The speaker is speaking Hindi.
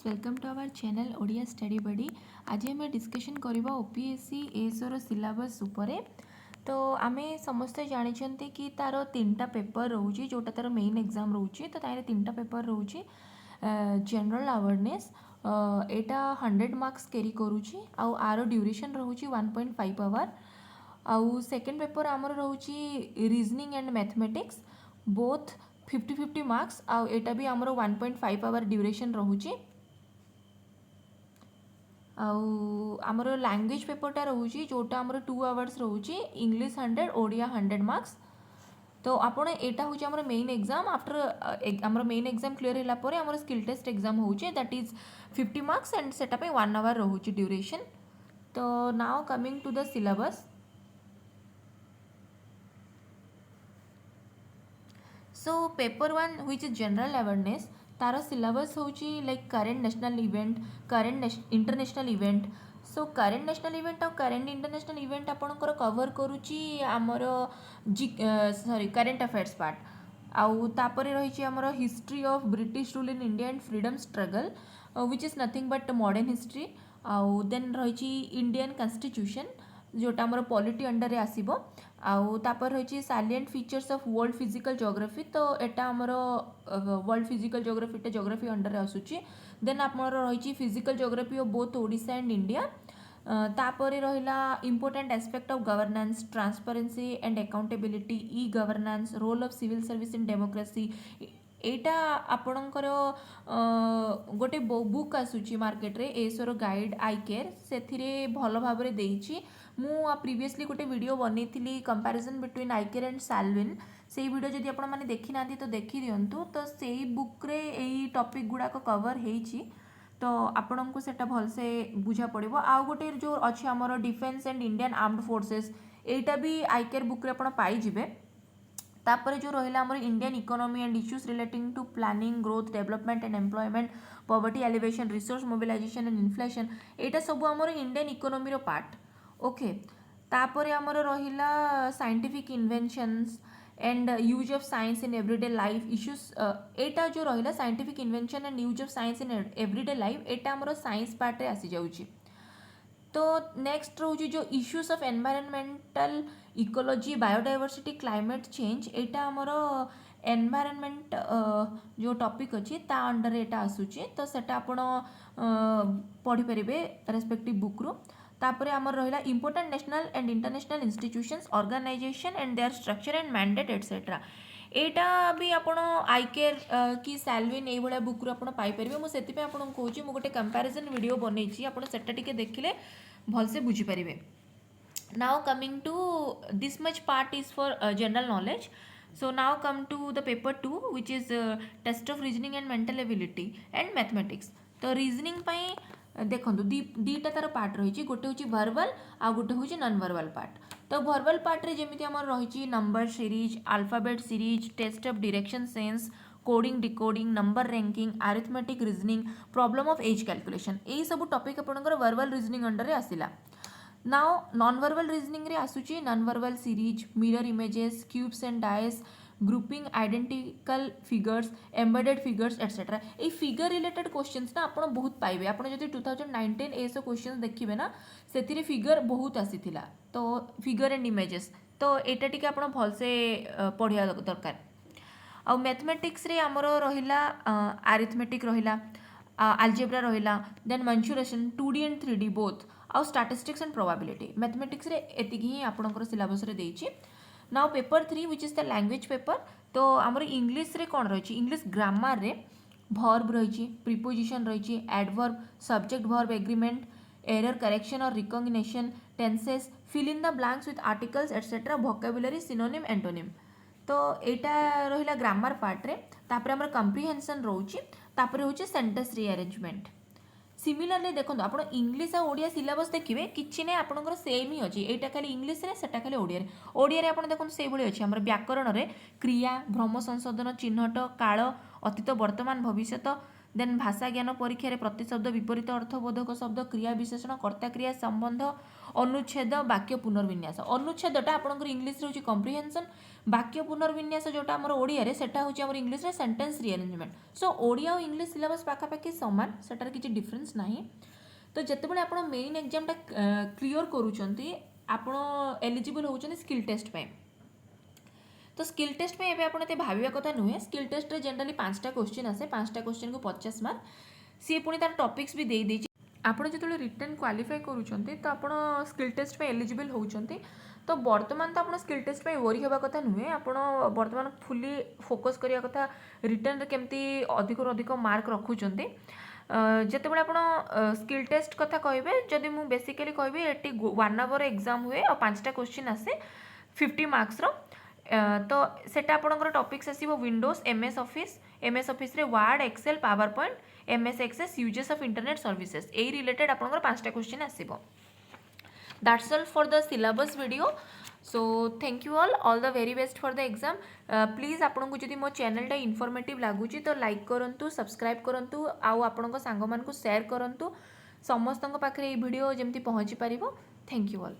Welcome to our channel Odia study buddy. आज आम डिस्कशन करवा ओपीएससी एसओर सिलेबस उपरे। तो आम समस्ते जानते कि तार तीनटा पेपर रोचे जोटा तार मेन एग्जाम रोचे। तो तार तीनटा पेपर रोचे general awareness Etah 100 marks carry करुच्ची are duration रोचे 1.5 आवर। आउ सेकेंड पेपर आमर रोचे reasoning and mathematics both 50-50 marks आउ एटा भी आमर 1.5 आवर ड्यूरेशन रोचे। आमर लैंग्वेज पेपरटा रोचे जोटा आमर 2 आवर्स रोचे इंग्लिश 100 ओडिया 100 मार्क्स। तो आपण एटा होची आमर मेन एग्जाम आफ्टर आमर मेन एग्जाम क्लियर होला परे आमर skill test exam that is इज 50 मार्क्स एंड सेटा पे 1 आवर रोचे ड्यूरेशन। तो now coming to the syllabus. So paper 1 which is general awareness तार सिलेबस होची like current national event current international event. So current national event और करेंट इंटरनेशनल इवेंट आपणकर कवर करुच्ची आमर सॉरी करेंट अफेयर्स पार्ट आउ तापरे रही आमर history of British rule in India and freedom struggle which is nothing but modern history. आउ देन रही इंडियन कॉन्स्टिट्यूशन जोटा आमर पॉलिटी अंडर रे आसीबो। आउ तापर रही salient features of world physical geography. तो एटा आमर world physical geography geography under रे आसुची। देन आमर रही physical geography of both Odisha and India. तापर रहिला important aspect of governance transparency and accountability e governance role of civil service in democracy. एटा आपणकर गोटे बुक आसूची मार्केट रे एसोर गाइड आई केयर से भल भाव रे देइची। मु प्रीवियसली गोटे वीडियो बनई comparison between I care and साल्विन से वीडियो जदि आपण माने देखि ना तो देखि दियंतु। तो सेही बुक रे एई टॉपिक गुडाक कवर हेइची तो आपन को सेटा भल से बुझा पड़िबो। आउ गोटे जो अछि हमर defence and Indian armed forces एटा भी आई केयर बुक रे आपण पाई जिवे। तापर जो रहिला हमर Indian economy and issues relating to planning growth development and employment poverty alleviation resource mobilization and inflation एटा सब हमर इंडियन इकोनॉमी रो पार्ट। ओके तापर हमर रहिला scientific inventions and use of science in everyday life issues एटा जो रहिला scientific invention and use of science in everyday life एटा हमर साइंस पार्ट रे आसी जाउची। तो नेक्स्ट रोची जो issues of environmental ecology biodiversity climate change एटा हमर एनवायरमेंट जो टॉपिक अच्छी ता अंडर एटा आसूची। तो सेटा आपण पढ़ी परिबे रेस्पेक्टिव बुक रो। तापरे हमर रहिला important national and international institutions organization and their structure and mandate etcetera एटा भी आपण आई केयर कि साल्विन एई भलिया बुक रो आपण पाई परिबे। मु सेति पे आपण कहूची मु गोटे कंपैरिजन वीडियो बनैची आपण सेटा टिके देखिले भल से बुझी परिबे। Now coming to this much part is for general knowledge. So now come to the paper 2 which is test of reasoning and mental ability and mathematics. तो रीजनिंग पई देखो दीटा तार पार्ट रही गोटे हूँ वर्बल आ गोटे हूँ नॉन वर्बल पार्ट। तो वर्बल पार्ट रे जेमिति हमर रही number series alphabet series test of direction sense coding decoding number ranking arithmetic reasoning problem of age calculation यही सब टॉपिक आपनकर वर्बल रीजनिंग अंडर रे आसिला। नाउ नॉन वर्बल रीजनिंग रे आसुची non verbal series mirror images cubes and dice grouping identical figures embedded figures etcetera. ये फिगर रिलेटेड क्वेश्चंस ना आपण बहुत पाइबे। आपण जदि 2019 एसो क्वेश्चंस देखिबे ना सेतिरे फिगर बहुत आसीथिला। तो फिगर एंड इमेजेस तो एटा टिके आपण भल से पढ़िया दरकार। आ मैथमेटिक्स रे हमर रहिला अरिथमेटिक रहिला अलजेब्रा रहिला then mensuration 2D and 3D both आ स्टैटिस्टिक्स एंड प्रोबेबिलिटी मैथमेटिक्स रे एतिकी ही आपणकर सिलेबस रे देइची। Now paper 3 which is the language paper. तो आमर इंग्लिश रे कौन रही इंग्लिश ग्रामर रे भर्ब रही प्रिपोजिशन रही adverb subject verb agreement error correction और recognition tenses fill in the blanks with articles etcetera vocabulary synonym antonym. तो एटा रहिला ग्रामर पार्ट रे। तापर हमर कंप्रिहेंशन रोची तापर होची सेंटेंस रीअरेंजमेंट। सिमिलरली देखो आप इंग्लिश और ओडिया सिलेबस देखिए किसी ना आपंकर सेम ही अच्छी एटा खाली इंग्लिश रे सेटा खाली ओडिया रे। ओडिया रे आपण देखो से भली अच्छी हमर व्याकरण रे क्रिया भ्रम संशोधन चिन्हट काल अतीत वर्तमान भविष्यत देन भाषा ज्ञान परीक्षा प्रतिशब्द विपरीत अर्थबोधक शब्द क्रिया विशेषण कर्ता क्रिया संबंध अनुच्छेद वाक्य पुनर्विन्यास अनुच्छेदटा आपंकर इंग्लीश हूँ कम्प्रिहेंशन वाक्य पुनर्विन्यास जोटा आम ओडिया सेटा हूँ इंग्लीश सेंटेंस रिअरेंजमेंट सो ओडिया और इंग्लीश सिलेबस पाखापाखि सामान सेटार किसी डिफरेंस ना तो जितेबाला आप मेन एग्जामटा क्लीयर करूँगी आप एलिजिबल होती स्किल टेस्ट पे तो स्किल टेस्ट में एबे आपन भाविया कथा नुहे स्किल टेस्ट रे जनरली 5टा क्वेश्चन आसे 5टा क्वेश्चन को 50 मार्क सी पुणी तार टॉपिक्स भी दे देछि आपण जेतले रिटन क्वालिफाई करूछंती तो आपण स्किल टेस्ट पे एलिजिबल होउछंती तो वर्तमान तो आपण स्किल टेस्ट पे वरी हेबा कथा नुहे आपण वर्तमान फुली फोकस करिया कथा रिटन रे केमती अधिक अधिक मार्क रखुछंती जितेबाला आप स्किल टेस्ट कथा कहे जदि मु बेसिकली कहबी एटी 1 आवर एग्जाम हुए और 5टा क्वेश्चन आसे 50 मार्क्स रो तो सेटा आपनकर टॉपिक्स आसीबो विंडोज एमएस ऑफिस रे Word Excel PowerPoint MS Access uses of internet services ए रिलेटेड आपनकर 5टा क्वेश्चन आसीबो that's all for the syllabus video so thank you all the very best for the exam please आपन को जदि मो चैनल इनफॉर्मेटिव लगुच तो लाइक करंतु सब्सक्राइब करंतु आउ आपन को सांग मान को शेयर करंतु समस्त पाखे ये वीडियो जमती पहुँची पारिबो थैंक यू ऑल।